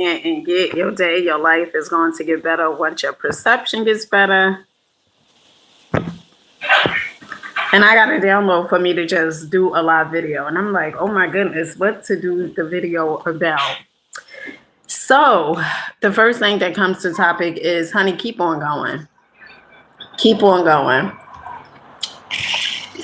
and get your day, your life is going to get better once your perception gets better. And I got a download for me to just do a live video. And I'm like, oh my goodness, what to do the video about? So the first thing that comes to topic is, honey, keep on going. Keep on going.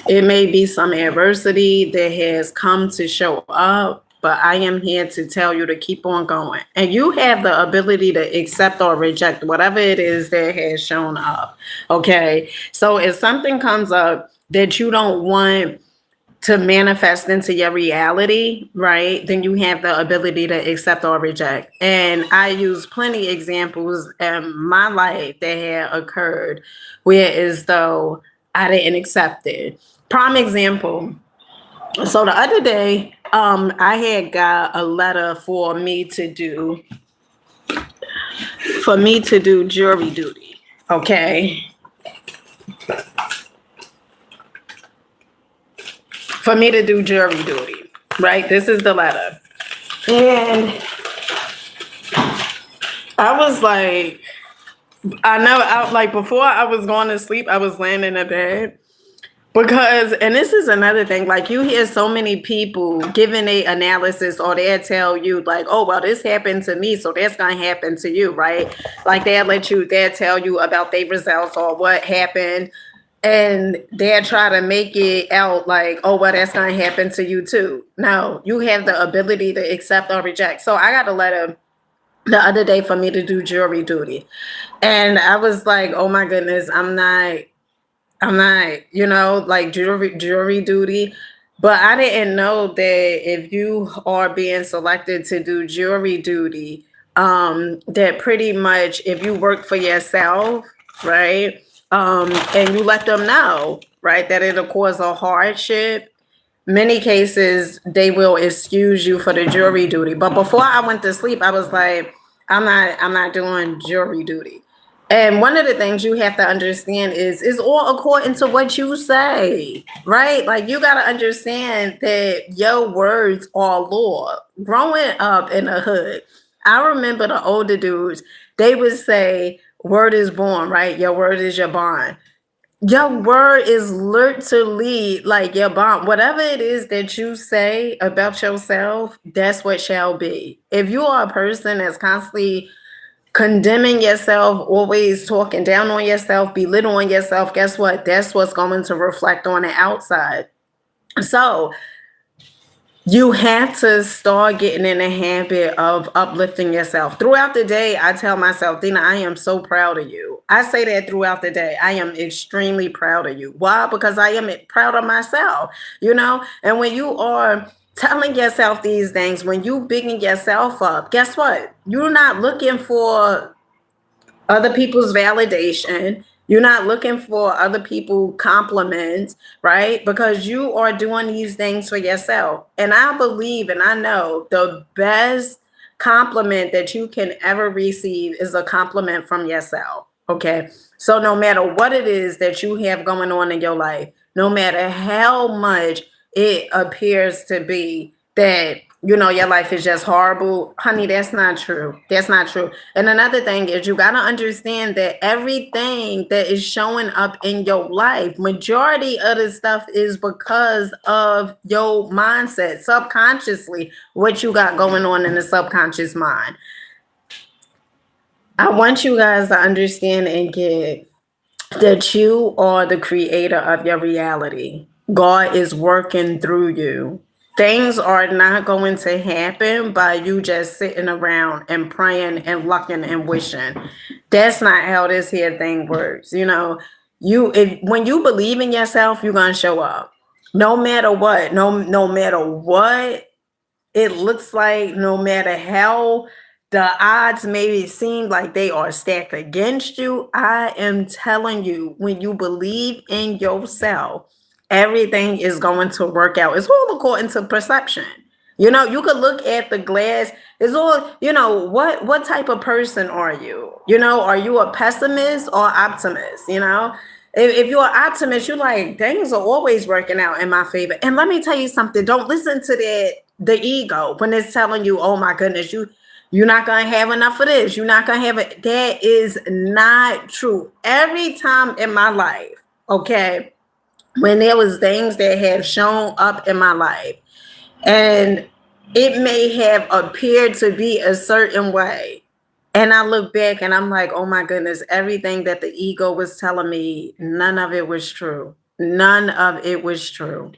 It may be some adversity that has come to show up, but I am here to tell you to keep on going. And you have the ability to accept or reject whatever it is that has shown up. Okay. So if something comes up that you don't want to manifest into your reality, right, then you have the ability to accept or reject. And I use plenty examples in my life that had occurred where as though I didn't accept it. Prime example. So the other day, I had got a letter for me to do jury duty. Okay. For me to do jury duty, right? This is the letter. And I was like, before I was going to sleep, I was laying in the bed. Because, and this is another thing, like you hear so many people giving a analysis or they'll tell you like, oh, well, this happened to me, so that's going to happen to you, right? Like they'll tell you about their results or what happened. And they'll try to make it out like, oh, well, that's going to happen to you too. No, you have the ability to accept or reject. So I got a letter the other day for me to do jury duty. And I was like, oh my goodness, I'm not, like jury duty. But I didn't know that if you are being selected to do jury duty, that pretty much if you work for yourself, right? And you let them know, right, that it'll cause a hardship. Many cases they will excuse you for the jury duty. But before I went to sleep, I was like, I'm not doing jury duty. And one of the things you have to understand is it's all according to what you say, right? Like you got to understand that your words are law. Growing up in the hood, I remember the older dudes, they would say, word is born, right? Your word is your bond. Your word is literally like your bond. Whatever it is that you say about yourself, that's what shall be. If you are a person that's constantly condemning yourself, always talking down on yourself, belittling yourself, guess what? That's what's going to reflect on the outside. So you have to start getting in the habit of uplifting yourself. Throughout the day, I tell myself, Dina, I am so proud of you. I say that throughout the day. I am extremely proud of you. Why? Because I am proud of myself, And when you are telling yourself these things, when you bigging yourself up, guess what? You're not looking for other people's validation. You're not looking for other people compliments, right? Because you are doing these things for yourself. And I believe and I know the best compliment that you can ever receive is a compliment from yourself. Okay. So no matter what it is that you have going on in your life, no matter how much it appears to be that your life is just horrible, honey, that's not true. That's not true. And another thing is you got to understand that everything that is showing up in your life, majority of the stuff is because of your mindset, subconsciously, what you got going on in the subconscious mind. I want you guys to understand and get that you are the creator of your reality. God is working through you. Things are not going to happen by you just sitting around and praying and lucking and wishing. That's not how this here thing works. When you believe in yourself, you're gonna show up. No matter what, no matter what it looks like, no matter how the odds maybe seem like they are stacked against you, I am telling you, when you believe in yourself, everything is going to work out. It's all according to perception. You could look at the glass. It's all, what type of person are you? Are you a pessimist or optimist? If you're an optimist, you're like, things are always working out in my favor. And let me tell you something. Don't listen to the ego when it's telling you, oh my goodness, You're not going to have enough of this. You're not going to have it. That is not true. Every time in my life, okay, when there was things that have shown up in my life and it may have appeared to be a certain way, and I look back and I'm like, oh my goodness, everything that the ego was telling me, none of it was true. None of it was true.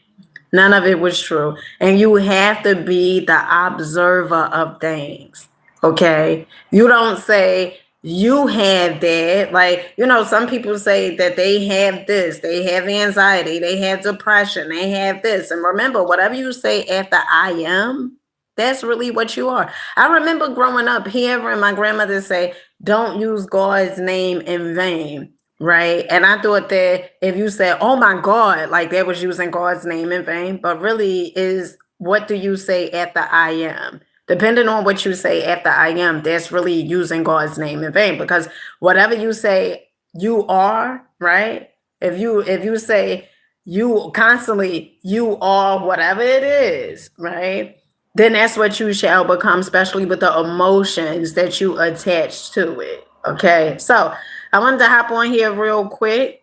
None of it was true. And you have to be the observer of things. Okay. You don't say you have that. Like, some people say that they have this, they have anxiety, they have depression, they have this. And remember, whatever you say after I am, that's really what you are. I remember growing up hearing my grandmother say, don't use God's name in vain. Right. And I thought that if you said, oh my God, like that was using God's name in vain, but really is what do you say after I am? Depending on what you say after I am, that's really using God's name in vain because whatever you say you are, right? If you say you constantly, you are whatever it is, right? Then that's what you shall become, especially with the emotions that you attach to it. Okay. So I wanted to hop on here real quick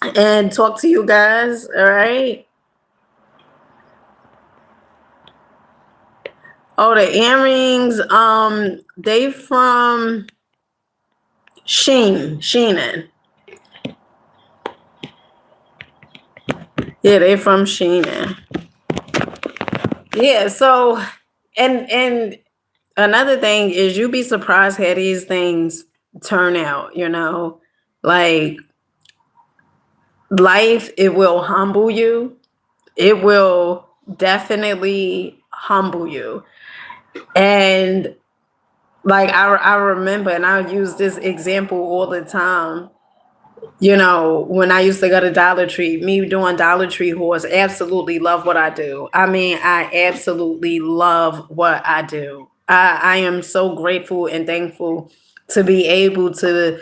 and talk to you guys. All right. Oh, the earrings. They from Sheenan. Yeah, they from Sheenan. Yeah. So, and another thing is, you'd be surprised how these things turn out. Like life, it will humble you. It will definitely humble you. And like I remember, and I use this example all the time. When I used to go to Dollar Tree, me doing Dollar Tree hauls, absolutely love what I do. I mean, I absolutely love what I do. I am so grateful and thankful to be able to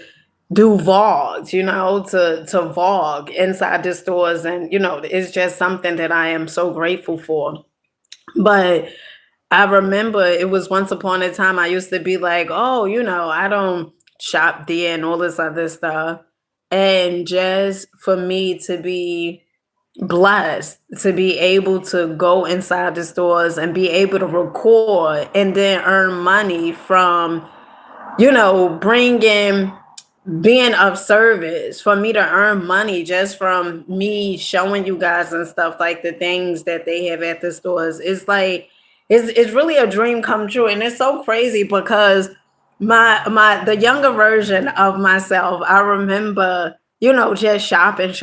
do vlogs, to vlog inside the stores. And, it's just something that I am so grateful for. But I remember it was once upon a time I used to be like, oh, I don't shop there and all this other stuff. And just for me to be blessed to be able to go inside the stores and be able to record and then earn money from, bringing being of service, for me to earn money just from me showing you guys and stuff, like the things that they have at the stores. It's like it's really a dream come true. And it's so crazy because the younger version of myself, I remember, just shopping.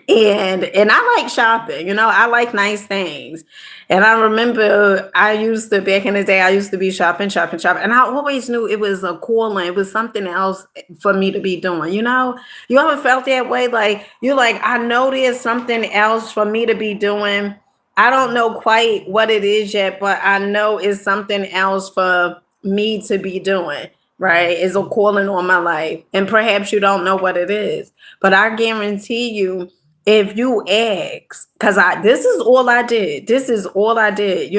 And I like shopping, I like nice things. And I remember I used to, back in the day, I used to be shopping. And I always knew it was a calling. It was something else for me to be doing, You ever felt that way? Like, you're like, I know there's something else for me to be doing. I don't know quite what it is yet, but I know it's something else for me to be doing, right? It's a calling on my life. And perhaps you don't know what it is, but I guarantee you, if you ask, because this is all I did. This is all I did.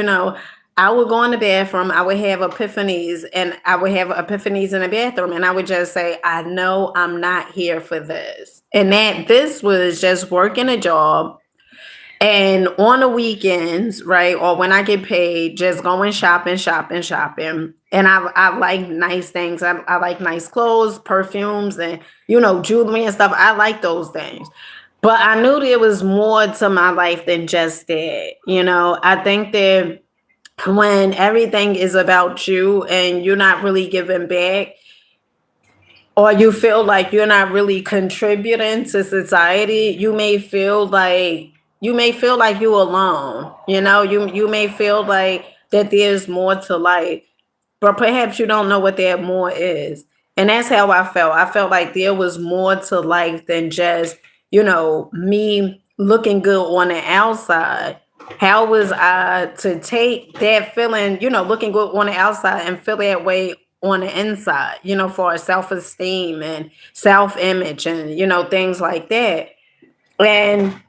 I would go in the bathroom, I would have epiphanies, and I would have epiphanies in the bathroom, and I would just say, I know I'm not here for this. And that this was just working a job. And on the weekends, right, or when I get paid, just going shopping. And I like nice things. I like nice clothes, perfumes, and, jewelry and stuff. I like those things. But I knew there was more to my life than just that. I think that when everything is about you and you're not really giving back, or you feel like you're not really contributing to society, you may feel like you're alone. You may feel like that there's more to life, but perhaps you don't know what that more is. And that's how I felt. I felt like there was more to life than just, me looking good on the outside. How was I to take that feeling, looking good on the outside, and feel that way on the inside, for self-esteem and self-image and, things like that. And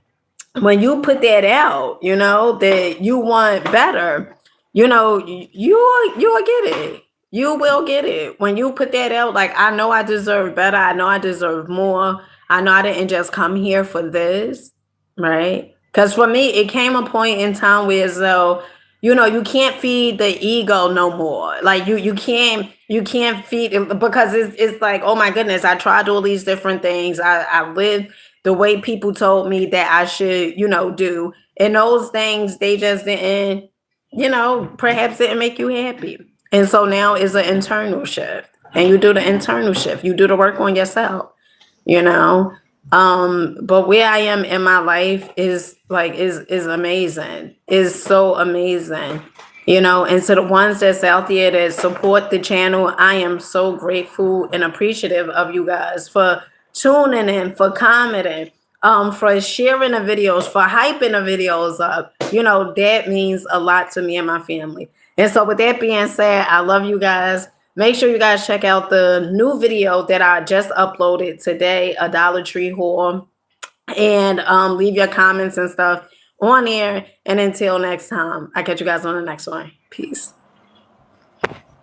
when you put that out, that you want better, you'll get it. You will get it. When you put that out, like, I know I deserve better. I know I deserve more. I know I didn't just come here for this, right? Because for me, it came a point in time where, as though, you can't feed the ego no more. Like, you can't feed it, because it's like, oh my goodness, I tried all these different things. I lived the way people told me that I should, do. And those things, they just didn't, perhaps didn't make you happy. And so now is an internal shift. And you do the internal shift. You do the work on yourself, you know. But where I am in my life is like is amazing. Is so amazing. And to the ones that's out there that support the channel, I am so grateful and appreciative of you guys for tuning in, for commenting, for sharing the videos, for hyping the videos up. That means a lot to me and my family. And so with that being said, I love you guys. Make sure you guys check out the new video that I just uploaded today, a Dollar Tree haul, and leave your comments and stuff on there. And until next time, I catch you guys on the next one. Peace.